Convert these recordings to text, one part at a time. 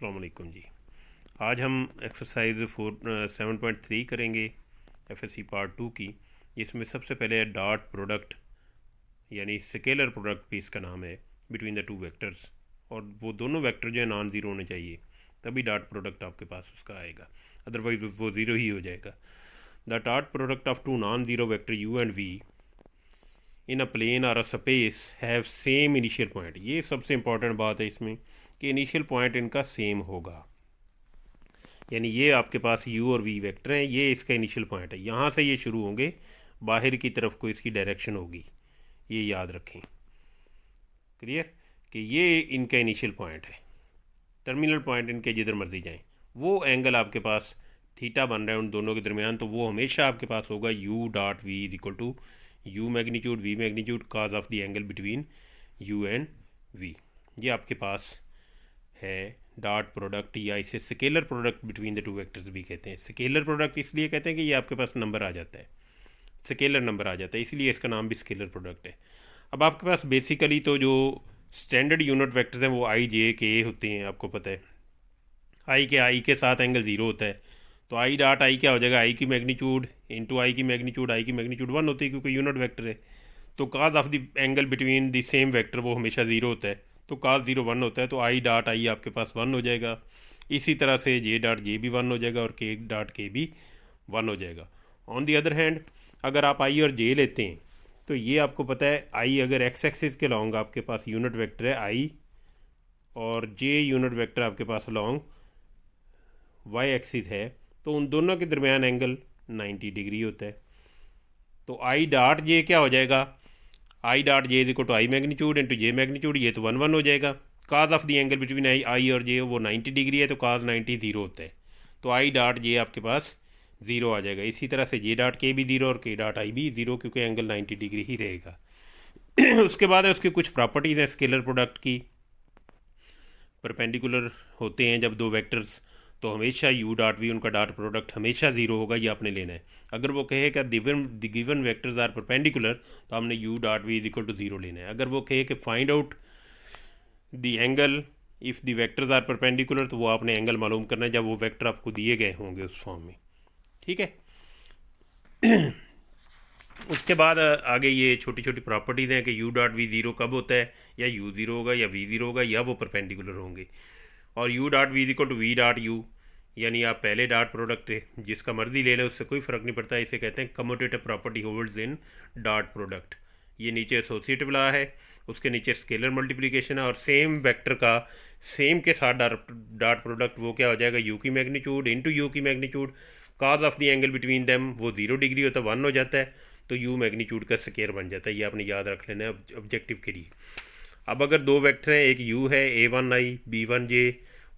अस्सलाम वालेकुम जी। आज हम एक्सरसाइज 7.3 करेंगे एफएससी पार्ट 2 की, जिसमें सबसे पहले है डॉट प्रोडक्ट, यानी स्केलर प्रोडक्ट भी इसका नाम है, बिटवीन द टू वेक्टर्स। और वो दोनों वेक्टर जो है नॉन ज़ीरो होने चाहिए, तभी डॉट प्रोडक्ट आपके पास उसका आएगा, अदरवाइज वो ज़ीरो ही हो जाएगा। The dot product of two non zero vector u and v in a plane और a space have same initial point. ये सबसे इंपॉर्टेंट बात है इसमें कि इनिशियल पॉइंट इनका सेम होगा, यानी ये आपके पास u और v वेक्टर हैं, ये इसका इनिशियल पॉइंट है, यहाँ से ये शुरू होंगे, बाहर की तरफ को इसकी डायरेक्शन होगी, ये याद रखें। क्लियर कि ये इनका इनिशियल पॉइंट है, टर्मिनल पॉइंट इनके जिधर मर्जी जाएं, वो एंगल आपके पास थीटा बन रहा है उन दोनों के दरमियान, तो वो हमेशा आपके पास होगा u dot v is equal to u magnitude v magnitude cos of the angle between u and v। ये आपके पास है डॉट प्रोडक्ट, या इसे scalar product between the two vectors भी कहते हैं। स्केलर प्रोडक्ट इसलिए कहते हैं कि ये आपके पास नंबर आ जाता है, स्केलर नंबर आ जाता है, इसलिए इसका नाम भी स्केलर प्रोडक्ट है। अब आपके पास बेसिकली तो जो स्टैंडर्ड यूनिट वेक्टर्स हैं वो i j k होते हैं, आपको पता है। आई के साथ एंगल ज़ीरो होता है, तो आई डॉट आई क्या हो जाएगा, आई की मैग्नीट्यूड इंटू आई की मैग्नीट्यूड, आई की मैग्नीट्यूड 1 होती है क्योंकि यूनिट वेक्टर है। तो cos of the angle between the same vector वो हमेशा ज़ीरो होता है, तो काज 0 1 होता है, तो आई डॉट आई आपके पास 1 हो जाएगा। इसी तरह से जे डॉट जे भी 1 हो जाएगा और के डॉट के भी 1 हो जाएगा। ऑन दी अदर हैंड अगर आप आई और जे लेते हैं, तो ये आपको पता है आई अगर एक्स एक्सिस के लॉन्ग आपके पास यूनिट वेक्टर है आई, और जे यूनिट वेक्टर आपके पास लॉन्ग वाई एक्सिस है, तो उन दोनों के दरमियान एंगल 90 डिग्री होता है। तो आई डॉट जे क्या हो जाएगा, I dot J is equal to I magnitude into J magnitude, ये तो 1 1 हो जाएगा। Cos of the angle between I और जे वो 90 डिग्री है, तो काज 90 ज़ीरो होता है, तो आई डॉट जे आपके पास ज़ीरो आ जाएगा। इसी तरह से जे डॉट के भी ज़ीरो और के डॉट आई भी ज़ीरो, क्योंकि एंगल 90 डिग्री ही रहेगा। उसके बाद है उसकी कुछ प्रॉपर्टीज़ हैं स्केलर प्रोडक्ट की। परपेंडिकुलर होते हैं जब दो वेक्टर्स, तो हमेशा u डॉट वी उनका डॉट प्रोडक्ट हमेशा ज़ीरो होगा, ये आपने लेना है। अगर वो कहे कि गिवन वेक्टर्स आर परपेंडिकुलर, तो हमने u dot v is equal to zero लेना है। अगर वो कहे कि find out the angle if the vectors are perpendicular, तो वो आपने एंगल मालूम करना है जब वो वेक्टर आपको दिए गए होंगे उस फॉर्म में। ठीक है। उसके बाद आगे ये छोटी छोटी प्रॉपर्टीज़ हैं कि u डॉट वी ज़ीरो कब होता है, या u ज़ीरो होगा या v ज़ीरो होगा, या वो परपेंडिकुलर होंगे। और u dot v is equal to v dot u, यानी आप पहले डॉट प्रोडक्ट जिसका मर्जी ले लें, उससे कोई फ़र्क नहीं पड़ता। इसे कहते हैं commutative property holds in dot product. ये नीचे एसोसिएटिव लॉ है, उसके नीचे स्केलर मल्टीप्लिकेशन है, और सेम वेक्टर का सेम के साथ डॉट प्रोडक्ट वो क्या हो जाएगा, यू की मैग्नीट्यूड इंटू यू की magnitude, cos of the angle between them वो 0 डिग्री होता है, 1 हो जाता है, तो यू मैग्नीट्यूड का स्केयर बन जाता है। ये आपने याद रख लेना है ऑब्जेक्टिव के लिए। अब अगर दो वेक्टर हैं, एक u है a1i b1j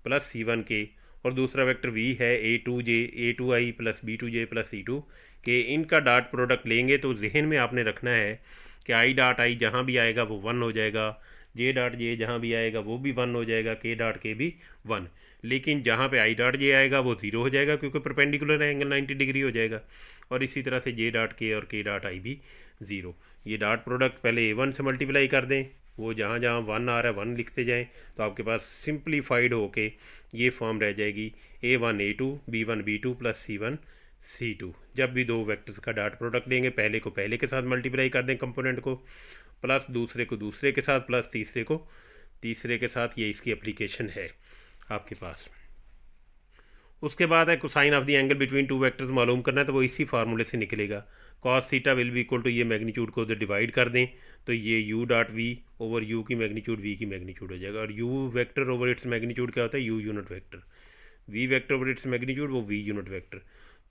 प्लस c1k, और दूसरा वेक्टर v है a2j a2i plus b2j plus c2k, इनका डॉट प्रोडक्ट लेंगे तो जहन में आपने रखना है कि आई डॉट आई जहाँ भी आएगा वो 1 हो जाएगा, जे डॉट जे जहाँ भी आएगा वो भी 1 हो जाएगा, के डॉट के भी 1। लेकिन जहाँ पे आई डॉट जे आएगा वो 0 हो जाएगा क्योंकि परपेंडिकुलर एंगल 90 डिग्री हो जाएगा, और इसी तरह से जे डॉट के और के डॉट आई भी 0। ये डॉट प्रोडक्ट पहले a1 से मल्टीप्लाई कर दें, वो जहाँ जहाँ 1 आ रहा है 1 लिखते जाएं, तो आपके पास सिंप्लीफाइड होके ये फॉर्म रह जाएगी a1 a2 b1 b2 plus c1 c2। जब भी दो वेक्टर्स का डॉट प्रोडक्ट लेंगे, पहले को पहले के साथ मल्टीप्लाई कर दें कंपोनेंट को, प्लस दूसरे को दूसरे के साथ, प्लस तीसरे को तीसरे के साथ। ये इसकी एप्लीकेशन है आपके पास। उसके बाद है cosine of the angle between two vectors मालूम करना है, तो वो इसी फार्मूले से निकलेगा। Cos theta will be equal to, ये मैग्नीट्यूड को उधर डिवाइड कर दें, तो ये u dot we over u की मैग्नीट्यूड v की मैग्नीट्यूड हो जाएगा। और u vector over its magnitude क्या होता है, u unit vector, v vector over its magnitude वो v यूनिट वेक्टर।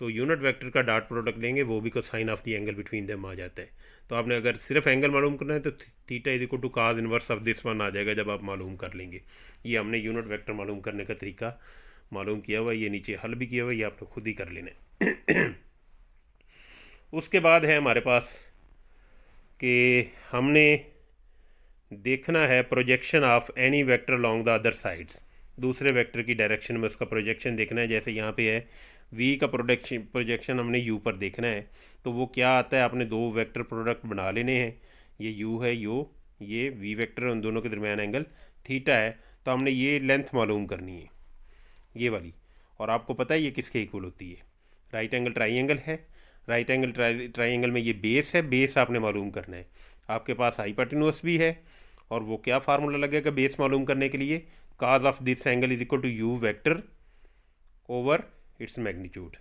तो यूनिट वेक्टर का डॉट प्रोडक्ट लेंगे, वो भी cosine of the angle between them आ जाता है। तो आपने अगर सिर्फ एंगल मालूम करना है तो theta is equal to cos inverse of this one आ जाएगा जब आप मालूम कर लेंगे। ये हमने यूनिट वेक्टर मालूम करने का तरीका मालूम किया हुआ, ये नीचे हल भी किया हुआ, ये आप लोग खुद ही कर लेना है। उसके बाद है हमारे पास कि हमने देखना है projection of any vector long the other sides, दूसरे वेक्टर की डायरेक्शन में उसका प्रोजेक्शन देखना है। जैसे यहाँ पे है v का प्रोजेक्शन हमने u पर देखना है, तो वो क्या आता है, आपने दो वेक्टर प्रोडक्ट बना लेने हैं। ये u है ये v वेक्टर, उन दोनों के दरमियान एंगल थीटा है, तो हमने ये लेंथ मालूम करनी है। ये वाली, और आपको पता है ये किसके इक्वल होती है, राइट एंगल ट्राइंगल है। राइट एंगल ट्राइंगल में ये बेस है, बेस आपने मालूम करना है। आपके पास हाइपोटेन्यूज भी है, और वो क्या फार्मूला लगेगा बेस मालूम करने के लिए, cos of this angle is equal to u vector over its magnitude.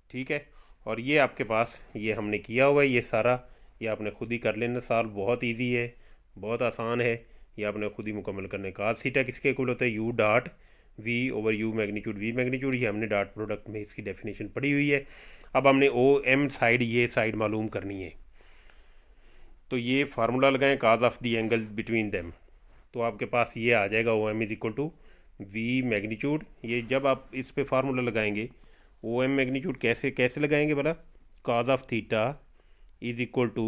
ठीक है, और ये आपके पास ये हमने किया हुआ है, ये सारा ये आपने खुद ही कर लेना, सॉल्व बहुत इजी है, बहुत आसान है, ये आपने खुद ही मुकम्मल करने का। cos थीटा किसके इक्वल होता है, you dot we over you magnitude, v magnitude, ये हमने डॉट प्रोडक्ट में इसकी डेफिनेशन पढ़ी हुई है। अब हमने ओ एम साइड, ये साइड मालूम करनी है, तो ये फार्मूला लगाएं cos of the angle between them, तो आपके पास ये आ जाएगा O M is equal to v magnitude. ये जब आप इस पे फार्मूला लगाएंगे, ओ एम मैग्नीट्यूड कैसे कैसे लगाएंगे भला, cos of theta is equal to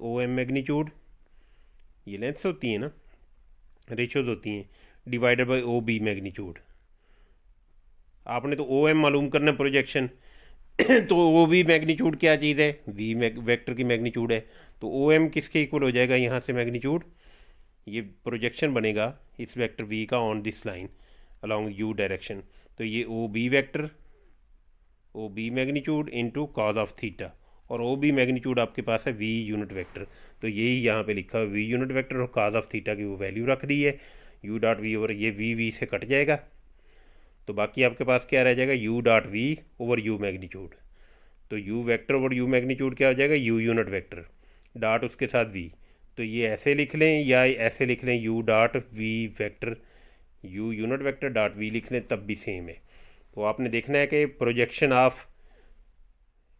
O M magnitude, ये लेंथ्स होती हैं ना, रेशियोज होती हैं, divided by O B magnitude. आपने तो ओ एम मालूम करना प्रोजेक्शन तो ओ बी मैग्नीट्यूड क्या चीज़ है, वी वेक्टर की मैग्नीट्यूड है, तो ओ एम किसके इक्वल हो जाएगा यहाँ से मैग्नीट्यूड, ये प्रोजेक्शन बनेगा इस वेक्टर वी का on this line along u direction, तो ये O B vector, O B magnitude into cos of theta, और ओ बी मैग्नीट्यूड आपके पास है वी यूनिट वेक्टर, तो यही यहाँ पे लिखा है वी यूनिट वेक्टर, और कॉज ऑफ थीटा की वो वैल्यू रख दी है यू डॉट वी ओवर, ये वी से कट जाएगा, तो बाकी आपके पास क्या रह जाएगा, U dot we over you magnitude, तो U vector over you magnitude क्या हो जाएगा, यू यूनिट वेक्टर डॉट उसके साथ वी, तो ये ऐसे लिख लें या ऐसे लिख लें, u dot v vector u unit vector dot v लिख लें तब भी सेम है। तो आपने देखना है कि projection of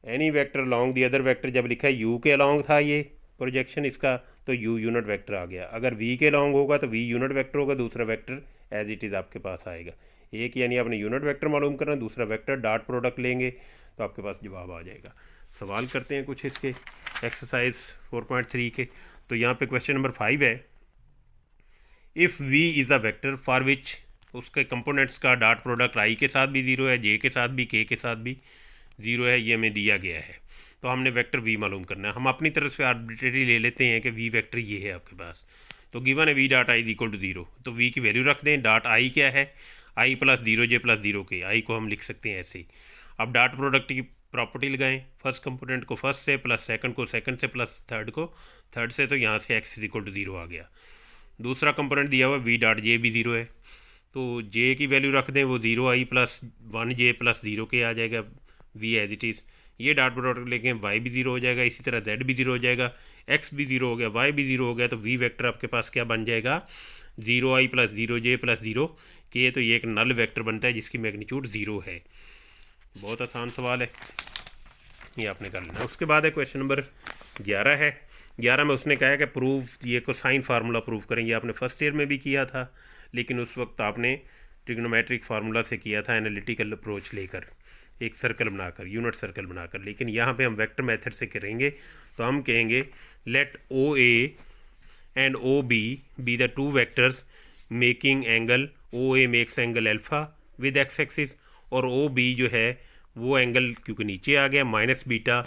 any vector along the other vector, जब लिखा है यू के अलॉन्ग था ये प्रोजेक्शन इसका, तो यू यूनिट वेक्टर आ गया, अगर वी के अलॉन्ग होगा तो वी यूनिट वेक्टर होगा, दूसरा वेक्टर एज इट इज़ आपके पास आएगा। एक यानी आपने यूनिट वेक्टर मालूम करना, दूसरा वेक्टर डॉट प्रोडक्ट लेंगे तो आपके पास जवाब आ जाएगा। सवाल करते हैं कुछ इसके एक्सरसाइज 4.3 के। तो यहाँ पे क्वेश्चन नंबर 5 है, if v is a vector for which उसके कंपोनेंट्स का डॉट प्रोडक्ट i के साथ भी ज़ीरो है, j के साथ भी, k के साथ भी ज़ीरो है, ये हमें दिया गया है, तो हमने वेक्टर v मालूम करना है। हम अपनी तरफ से आर्बिट्रेरी ले लेते हैं कि v वेक्टर ये है आपके पास, तो गिवन है v dot i is equal to zero, तो v की वैल्यू रख दें, डॉट आई क्या है, i plus zero j plus zero k, i को हम लिख सकते हैं ऐसे ही। अब डॉट प्रोडक्ट की प्रॉपर्टी लगाएं, फर्स्ट कंपोनेंट को फर्स्ट से, प्लस सेकंड को सेकंड से, प्लस थर्ड को थर्ड से, तो यहाँ से x is equal to zero आ गया। दूसरा कंपोनेंट दिया हुआ v डॉट जे भी ज़ीरो है, तो j की वैल्यू रख दें, वो zero I plus one J plus zero के आ जाएगा, v एज इट इज़। ये डॉट प्रोडक्ट लेके y भी ज़ीरो हो जाएगा, इसी तरह z भी ज़ीरो हो जाएगा, x भी ज़ीरो हो गया, y भी ज़ीरो हो गया, तो v वेक्टर आपके पास क्या बन जाएगा, zero I plus zero J plus zero के, तो ये एक नल वेक्टर बनता है जिसकी मैग्नीट्यूड ज़ीरो है। बहुत आसान सवाल है, ये आपने कर लेना। उसके बाद है क्वेश्चन नंबर 11 है। 11 में उसने कहा है कि प्रूव ये कोसाइन फार्मूला प्रूव करें, ये आपने फर्स्ट ईयर में भी किया था, लेकिन उस वक्त आपने ट्रिग्नोमेट्रिक फार्मूला से किया था एनालिटिकल अप्रोच लेकर, एक सर्कल बनाकर, यूनिट सर्कल बनाकर, लेकिन यहाँ पे हम वेक्टर मेथड से करेंगे। तो हम कहेंगे let O A and O B the two vectors making angle, O A makes angle alpha with x axis, और ओ बी जो है वो एंगल क्योंकि नीचे आ गया minus beta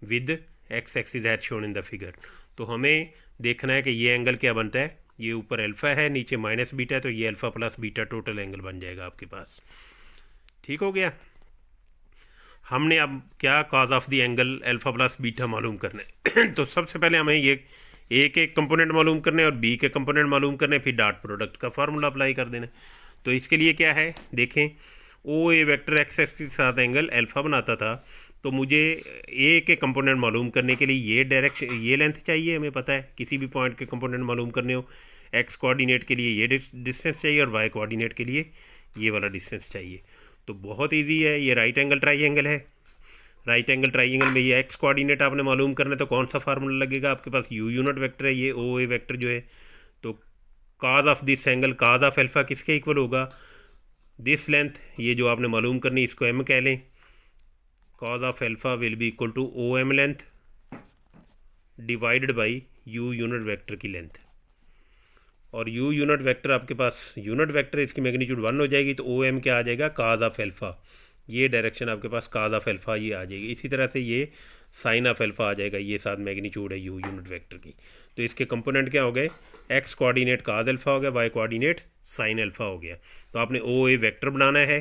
with x axis as shown in the figure. तो हमें देखना है कि ये एंगल क्या बनता है, ये ऊपर अल्फ़ा है नीचे माइनस बीटा है, तो ये alpha plus beta total angle बन जाएगा आपके पास। ठीक हो गया। हमने अब क्या cause of the angle alpha plus beta मालूम करना है तो सबसे पहले हमें ये ए के कंपोनेंट मालूम करने और बी के कंपोनेंट मालूम करने, फिर डॉट प्रोडक्ट का फार्मूला अप्लाई कर देना। तो इसके लिए क्या है देखें, ओ ए वेक्टर एक्स एक्सिस के साथ एंगल अल्फ़ा बनाता था, तो मुझे ए के कंपोनेंट मालूम करने के लिए ये डायरेक्शन, ये लेंथ चाहिए, हमें पता है किसी भी पॉइंट के कंपोनेंट मालूम करने हो, एक्स कोऑर्डिनेट के लिए ये डिस्टेंस चाहिए और वाई कोऑर्डिनेट के लिए ये वाला डिस्टेंस चाहिए। तो बहुत ईजी है, ये राइट एंगल ट्राइंगल है, राइट एंगल ट्राइंगल में ये एक्स कोऑर्डिनेट आपने मालूम करना है, तो कौन सा फार्मूला लगेगा आपके पास, यू यूनिट वेक्टर है, ये ओ ए वेक्टर जो है, तो cos of this angle, cos of alpha किसके इक्वल होगा, दिस लेंथ, ये जो आपने मालूम करनी इसको एम कह लें, cos of alpha will be equal to O M length divided by U unit vector की लेंथ, और यू यूनिट वेक्टर आपके पास यूनिट वेक्टर, इसकी मैग्नीट्यूड 1 हो जाएगी, तो ओ एम क्या आ जाएगा, काज ऑफ अल्फ़ा, ये डायरेक्शन आपके पास काज ऑफ अल्फ़ा ये आ जाएगी। इसी तरह से ये साइन ऑफ अल्फ़ा आ जाएगा, ये साथ मैग्नीट्यूड है यू यूनिट वेक्टर की। तो इसके कंपोनेंट क्या हो गए, एक्स कोऑर्डिनेट काज अल्फ़ा हो गया, वाई कोऑर्डिनेट साइन अल्फ़ा हो गया। तो आपने ओ ए वेक्टर बनाना है,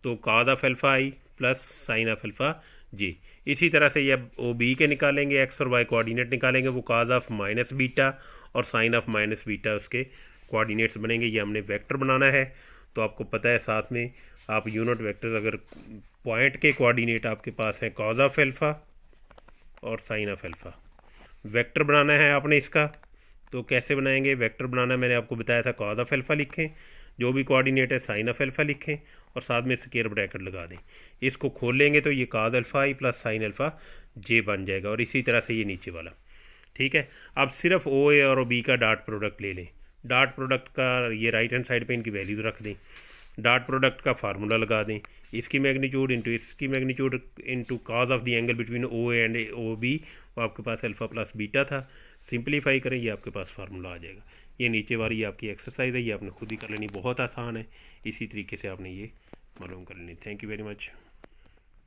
तो cos of alpha I plus sine of alpha J. इसी तरह से ये अब ओ बी के निकालेंगे, एक्स और वाई कोऑर्डिनेट निकालेंगे, वो काज ऑफ माइनस बीटा और साइन ऑफ माइनस बीटा उसके कोऑर्डिनेट्स बनेंगे। ये हमने वेक्टर बनाना है। तो आपको पता है साथ में आप यूनिट वेक्टर, अगर पॉइंट के कोऑर्डिनेट आपके पास हैं कॉज ऑफ अल्फ़ा और साइन ऑफ अल्फ़ा, वेक्टर बनाना है आपने इसका। तो कैसे बनाएंगे वेक्टर बनाना, मैंने आपको बताया था कॉज ऑफ अल्फ़ा लिखें, जो भी कोऑर्डिनेट है साइन ऑफ अल्फ़ा लिखें और साथ में स्क्वायर ब्रैकेट लगा दें। इसको खोल लेंगे तो ये cos alpha I plus sine alpha जे बन जाएगा। और इसी तरह से ये नीचे वाला, ठीक है। अब सिर्फ ओ ए और ओ बी का डॉट प्रोडक्ट ले लें। डॉट प्रोडक्ट का ये राइट हैंड साइड पे इनकी वैल्यूज़ रख दें। डॉट प्रोडक्ट का फार्मूला लगा दें, इसकी मैग्नीट्यूड इंटू इसकी magnitude into cos of the angle between O A and O B, वो आपके पास अल्फ़ा प्लस बीटा था। सिंप्लीफाई करें, ये आपके पास फार्मूला आ जाएगा। ये नीचे वाली आपकी एक्सरसाइज है, ये आपने खुद ही कर लेनी, बहुत आसान है। इसी तरीके से आपने ये मालूम कर लेनी। Thank you very much.